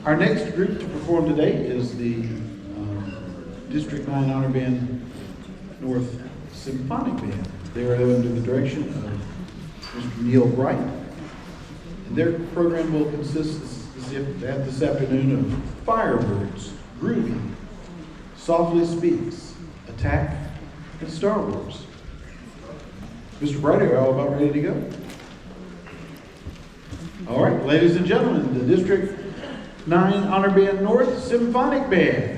Our next group to perform today is the District 9 Honor Band North Symphonic Band. They are under the direction of Mr. Neil Bright. And their program will consist this afternoon of Firebirds, Groovy, Softly Speaks, Attack, and Star Wars. Mr. Bright, are you all about ready to go? All right, ladies and gentlemen, the District 9 Honor Band North Symphonic Band.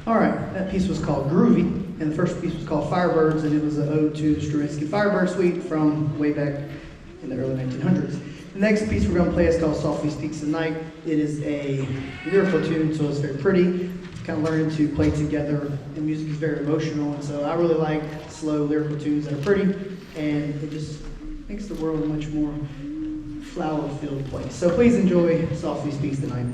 All right, that piece was called Groovy, and the first piece was called Firebirds, and it was an ode to the Stravinsky Firebird Suite from way back in the early 1900s. The next piece we're going to play is called Softly Speaks the Night. It is a lyrical tune, so it's very pretty. Kind of learning to play together, and music is very emotional, and so I really like slow lyrical tunes that are pretty, and it just makes the world a much more flower-filled place. So please enjoy Softly Speaks the Night.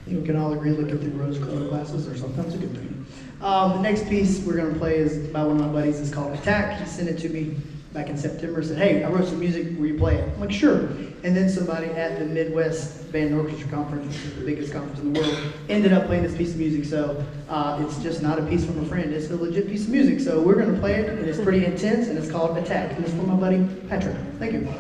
We can all agree looking through rose-colored glasses are sometimes a good thing. The next piece we're going to play is by one of my buddies. It's called Attack. He sent it to me back in September. Said, hey, I wrote some music. Will you play it? I'm like, sure. And then somebody at the Midwest Band and Orchestra Conference, which is the biggest conference in the world, ended up playing this piece of music. So it's just not a piece from a friend. It's a legit piece of music. So we're going to play it, and it's pretty intense, and it's called Attack. And it's for my buddy Patrick. Thank you.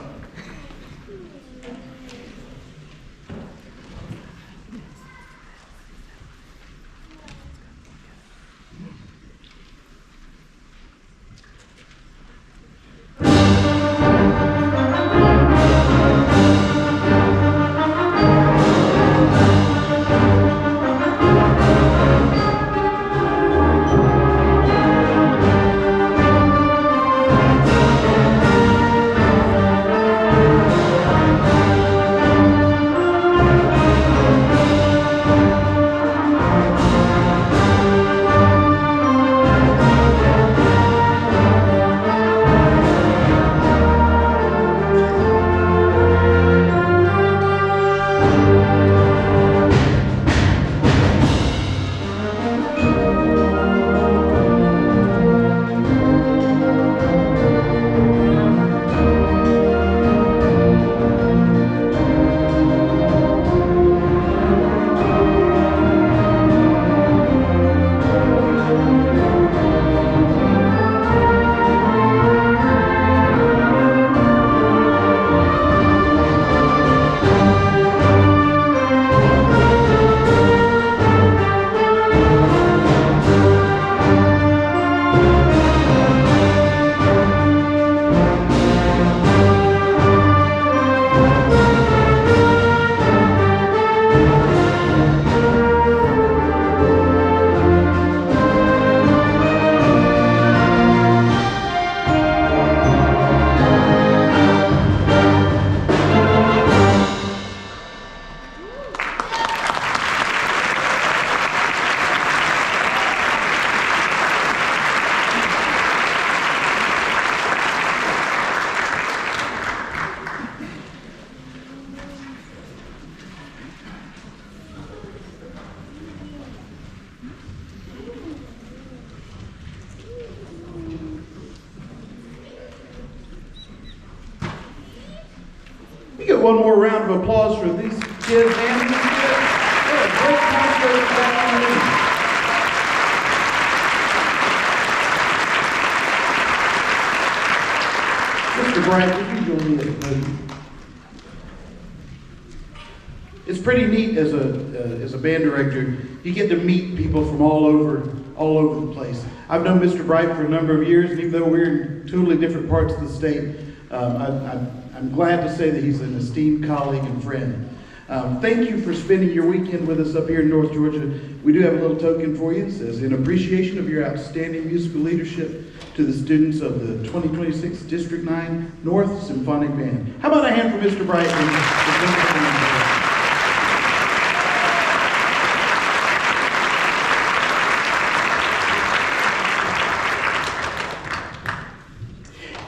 We get one more round of applause for these kids and these kids. What a great concert this afternoon. Mr. Bryant, would you join me at the podium? It's pretty neat as a band director. You get to meet people from all over the place. I've known Mr. Bright for a number of years, and even though we're in totally different parts of the state, I'm glad to say that he's an esteemed colleague and friend. Thank you for spending your weekend with us up here in North Georgia. We do have a little token for you. It says, in appreciation of your outstanding musical leadership to the students of the 2026 District 9 North Symphonic Band. How about a hand for Mr. Bright?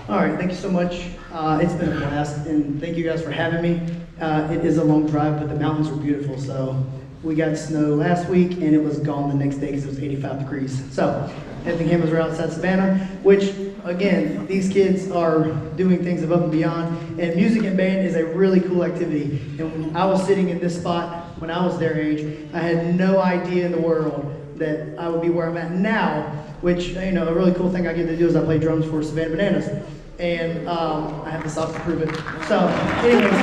All right, thank you so much. It's been a blast, and thank you guys for having me. It is a long drive, but the mountains are beautiful. So we got snow last week, and it was gone the next day because it was 85 degrees. So Effingham are outside Savannah, which, again, these kids are doing things above and beyond. And music and band is a really cool activity. And when I was sitting in this spot when I was their age, I had no idea in the world that I would be where I'm at now, which, you know, a really cool thing I get to do is I play drums for Savannah Bananas. And I have the socks to prove it. So, anyways,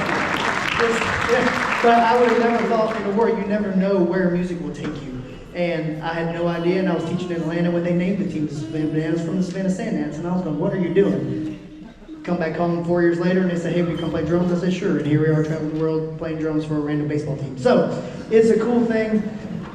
but I would have never thought in the world, you never know where music will take you. And I had no idea, and I was teaching in Atlanta when they named the team the Savannah Bananas from the Savannah Sandats, and I was going, what are you doing? Come back home 4 years later, and they said, hey, will you come play drums? I said, sure, and here we are traveling the world playing drums for a random baseball team. So, it's a cool thing.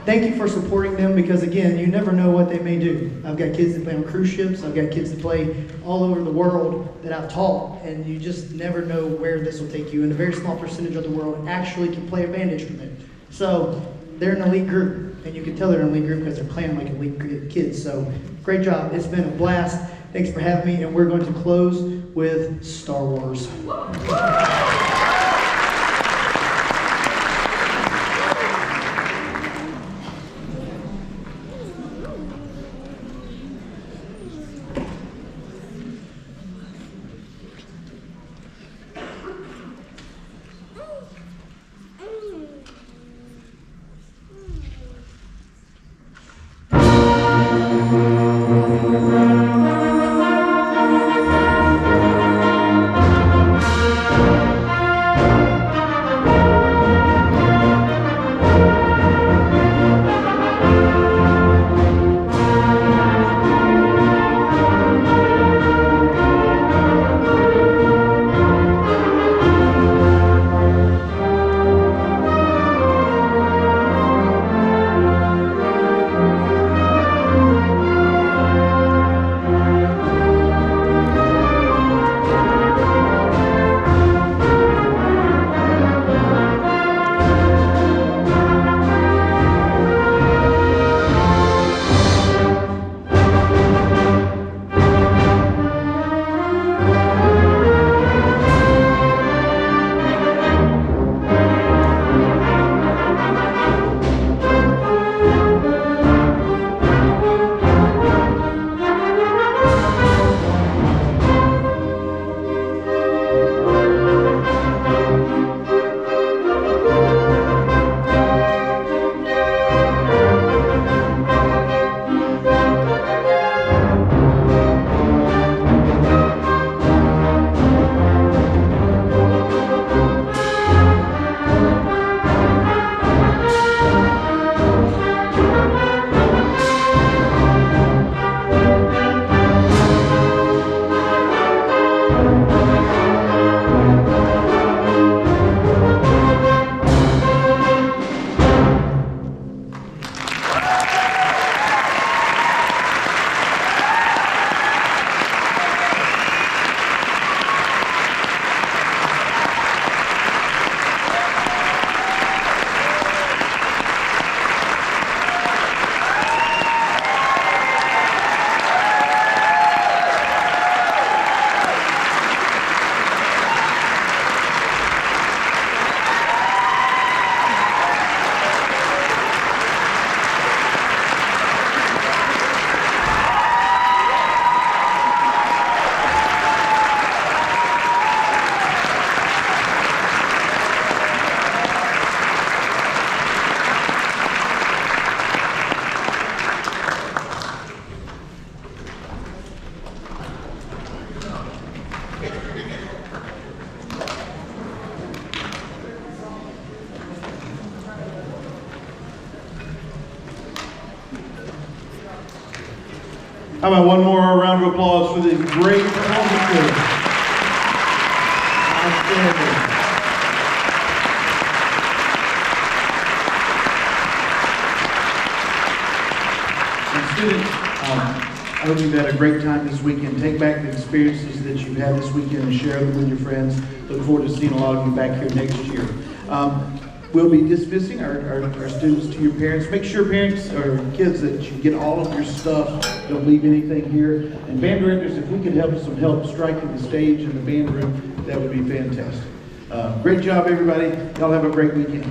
Thank you for supporting them, because again, you never know what they may do. I've got kids that play on cruise ships, I've got kids that play all over the world that I've taught, and you just never know where this will take you. And a very small percentage of the world actually can play a band instrument. So, they're an elite group, and you can tell they're an elite group because they're playing like elite kids. So, great job. It's been a blast. Thanks for having me, and we're going to close with Star Wars. How about one more round of applause for these great performances? Outstanding. And students, I hope you've had a great time this weekend. Take back the experiences that you've had this weekend and share them with your friends. Look forward to seeing a lot of you back here next year. We'll be dismissing our students to your parents. Make sure parents or kids that you get all of your stuff. Don't leave anything here. And band directors, if we could have some help striking the stage in the band room, that would be fantastic. Great job, everybody. Y'all have a great weekend.